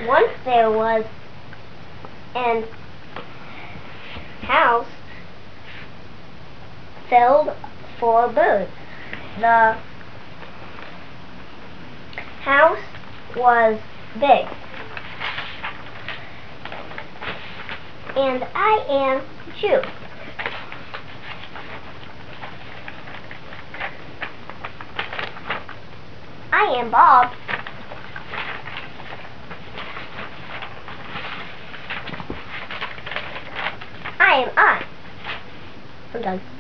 Once there was an house filled for birds. The house was big, and I am Jew. I am Bob. I am I. I'm done.